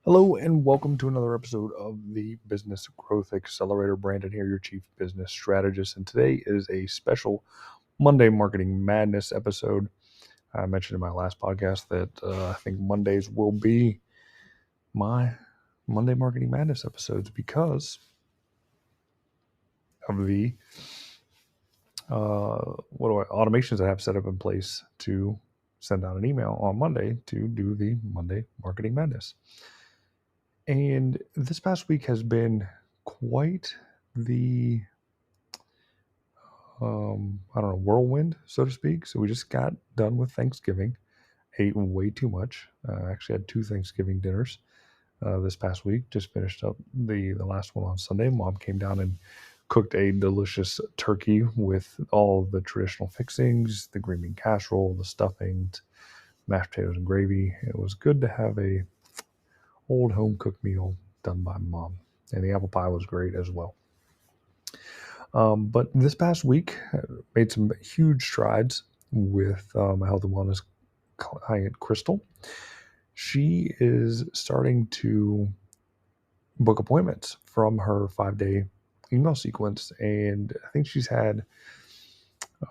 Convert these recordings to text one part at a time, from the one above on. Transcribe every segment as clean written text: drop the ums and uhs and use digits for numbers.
Hello and welcome to another episode of the Business Growth Accelerator. Brandon here, your Chief Business Strategist, and today is a special Monday Marketing Madness episode. I mentioned in my last podcast that I think Mondays will be my Monday Marketing Madness episodes because of the automations I have set up in place to send out an email on Monday to do the Monday Marketing Madness. And this past week has been quite the whirlwind, so to speak. So we just got done with Thanksgiving, ate way too much. Actually had two Thanksgiving dinners this past week. Just finished up the last one on Sunday. Mom came down and cooked a delicious turkey with all the traditional fixings, the green bean casserole, the stuffing, mashed potatoes and gravy. It was good to have a old home cooked meal done by Mom. And the apple pie was great as well. But this past week, made some huge strides with my health and wellness client, Crystal. She is starting to book appointments from her 5-day email sequence. And I think I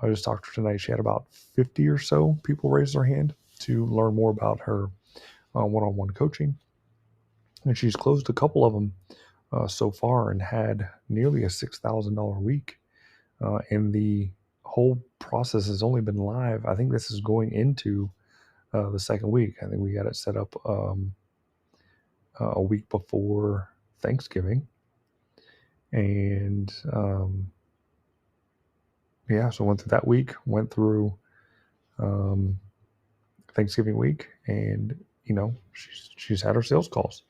just talked to her tonight, she had about 50 or so people raise their hand to learn more about her one-on-one coaching. And she's closed a couple of them so far and had nearly a $6,000 week. And the whole process has only been live. I think this is going into the second week. I think we got it set up a week before Thanksgiving. And so went through that week, went through Thanksgiving week, and she's had her sales calls.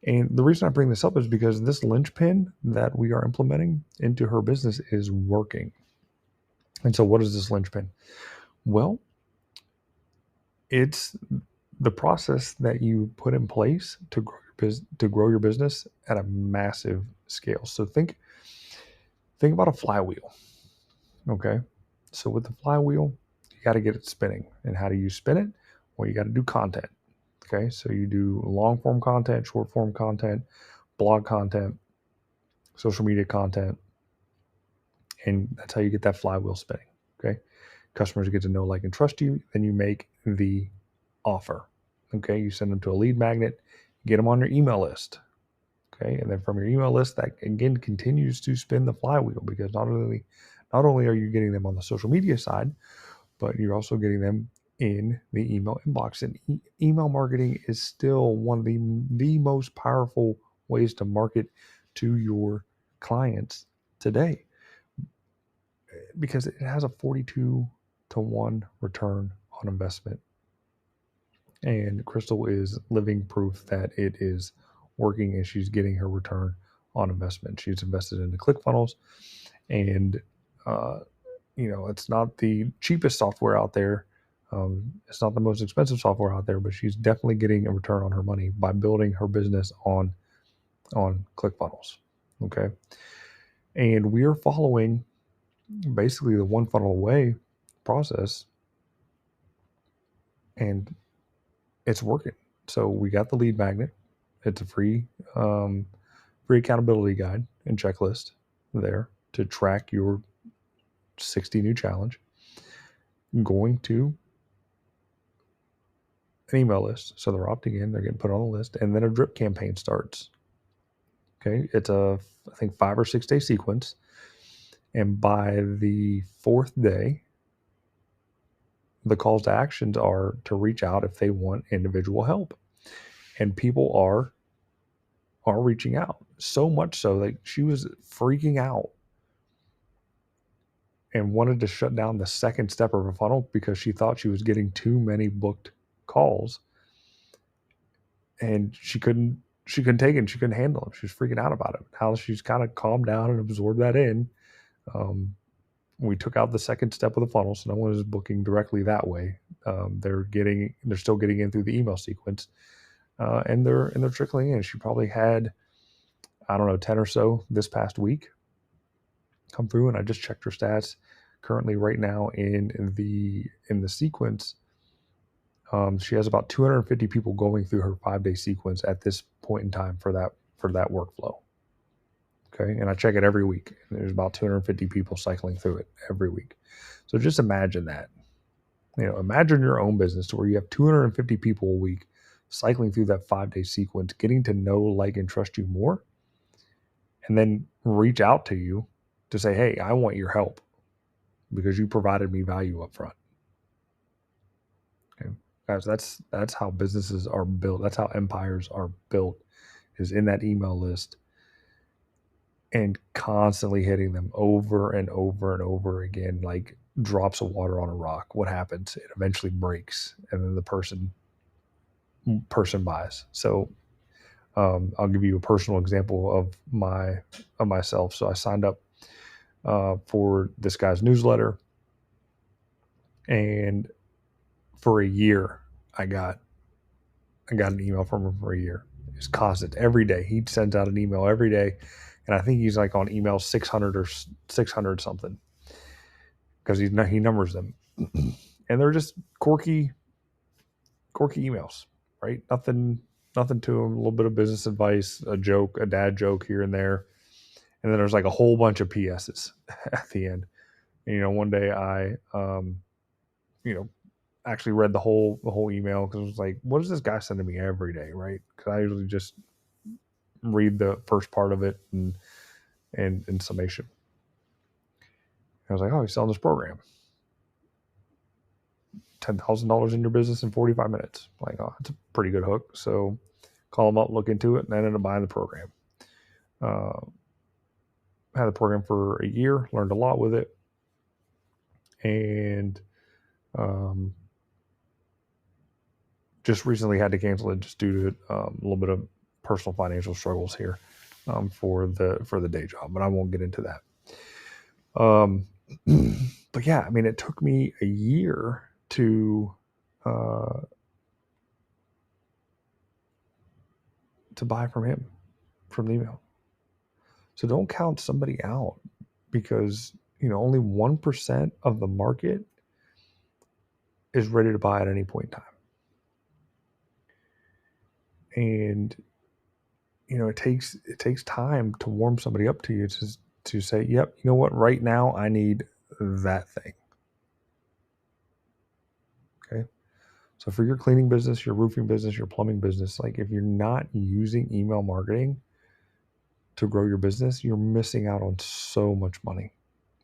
And the reason I bring this up is because this linchpin that we are implementing into her business is working. And so what is this linchpin? Well, it's the process that you put in place to grow your business at a massive scale. So think about a flywheel. Okay. So with the flywheel, you got to get it spinning. And how do you spin it? Well, you got to do content. Okay. So you do long form content, short form content, blog content, social media content. And that's how you get that flywheel spinning. Okay. Customers get to know, like, and trust you. Then you make the offer. Okay. You send them to a lead magnet, get them on your email list. Okay. And then from your email list, that again continues to spin the flywheel, because not only are you getting them on the social media side, but you're also getting them in the email inbox. And email marketing is still one of the most powerful ways to market to your clients today, because it has a 42-to-1 return on investment. And Crystal is living proof that it is working, and she's getting her return on investment. She's invested into ClickFunnels, and it's not the cheapest software out there. It's not the most expensive software out there, but she's definitely getting a return on her money by building her business on ClickFunnels. Okay. And we are following basically the one funnel away process, and it's working. So we got the lead magnet. It's a free accountability guide and checklist there to track your 60 new challenge. Going to an email list. So they're opting in, they're getting put on the list, and then a drip campaign starts. Okay. It's I think 5 or 6 day sequence. And by the 4th day, the calls to actions are to reach out if they want individual help. And people are reaching out, so much so that she was freaking out and wanted to shut down the second step of her funnel because she thought she was getting too many booked calls, and she couldn't take it, and she couldn't handle them. She was freaking out about it. How she's kind of calmed down and absorbed that in. We took out the second step of the funnel, so no one is booking directly that way. They're still getting in through the email sequence, and they're trickling in. She probably had, 10 or so this past week come through, and I just checked her stats. Currently, right now in the sequence, She has about 250 people going through her 5-day sequence at this point in time for that workflow. Okay. And I check it every week. And there's about 250 people cycling through it every week. So just imagine that. Imagine your own business to where you have 250 people a week cycling through that 5-day sequence, getting to know, like, and trust you more, and then reach out to you to say, hey, I want your help because you provided me value up front. Okay. Guys, that's how businesses are built. That's how empires are built, is in that email list and constantly hitting them over and over and over again, like drops of water on a rock. What happens? It eventually breaks, and then the person buys. So I'll give you a personal example of myself. So I signed up for this guy's newsletter, and for a year, I got an email from him for a year. It's constant every day. He sends out an email every day, and I think he's like on email 600 or 600 something, because he numbers them, and they're just quirky emails, right? Nothing to him. A little bit of business advice, a joke, a dad joke here and there, and then there's like a whole bunch of PSs at the end. And, one day I, actually read the whole email, because it was like, what is this guy sending me every day, right? Because I usually just read the first part of it and in summation. I was like, oh, he's selling this program. $10,000 in your business in 45 minutes. Like, oh, that's a pretty good hook. So call him up, look into it, and I ended up buying the program. Had the program for a year, learned a lot with it. And just recently had to cancel it just due to a little bit of personal financial struggles here for the day job, but I won't get into that. But yeah, I mean, it took me a year to buy from him, from the email. So don't count somebody out, because only 1% of the market is ready to buy at any point in time. And it takes time to warm somebody up to you to say, yep, you know what, right now I need that thing. Okay. So for your cleaning business, your roofing business, your plumbing business, like, if you're not using email marketing to grow your business, you're missing out on so much money.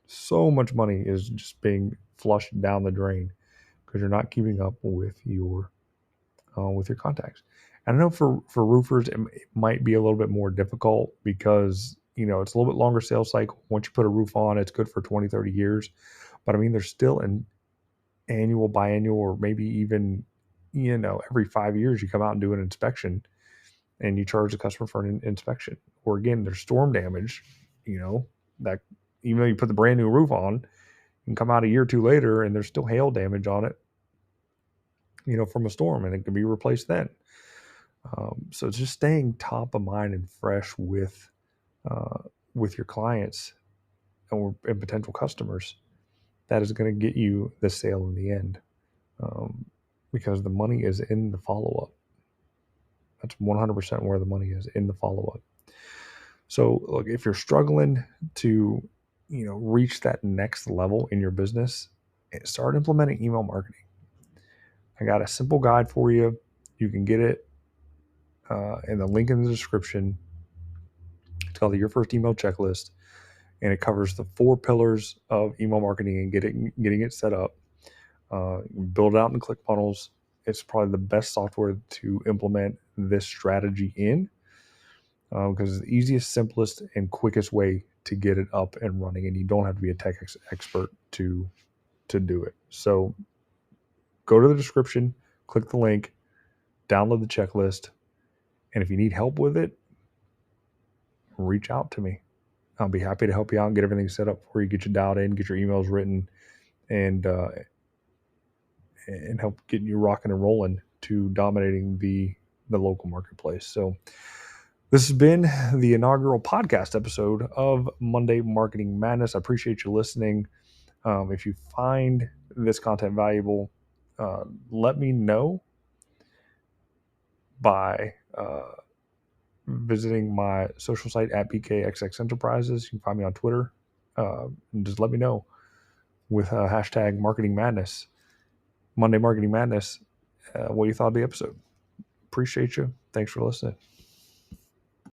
So much money is just being flushed down the drain because you're not keeping up with your contacts. And I know for roofers, it might be a little bit more difficult because, it's a little bit longer sales cycle. Once you put a roof on, it's good for 20, 30 years. But I mean, there's still an annual, biannual, or maybe even, every 5 years you come out and do an inspection and you charge the customer for an inspection. Or again, there's storm damage, that even though you put the brand new roof on, you can come out a year or two later and there's still hail damage on it, from a storm, and it can be replaced then. So it's just staying top of mind and fresh with your clients and potential customers that is going to get you the sale in the end, because the money is in the follow-up. That's 100% where the money is, in the follow-up. So look, if you're struggling to reach that next level in your business, start implementing email marketing. I got a simple guide for you. You can get it in the link in the description. It's called the Your First Email Checklist, and it covers the 4 pillars of email marketing and getting it set up. Build it out in ClickFunnels. It's probably the best software to implement this strategy in, because it's the easiest, simplest, and quickest way to get it up and running, and you don't have to be a tech expert to do it. So go to the description, click the link, download the checklist, and if you need help with it, reach out to me. I'll be happy to help you out and get everything set up for you, get you dialed in, get your emails written, and help getting you rocking and rolling to dominating the local marketplace. So this has been the inaugural podcast episode of Monday Marketing Madness. I appreciate you listening. If you find this content valuable, let me know by visiting my social site at BKXX Enterprises. You can find me on Twitter. And just let me know with hashtag Marketing Madness, Monday Marketing Madness, what you thought of the episode. Appreciate you. Thanks for listening.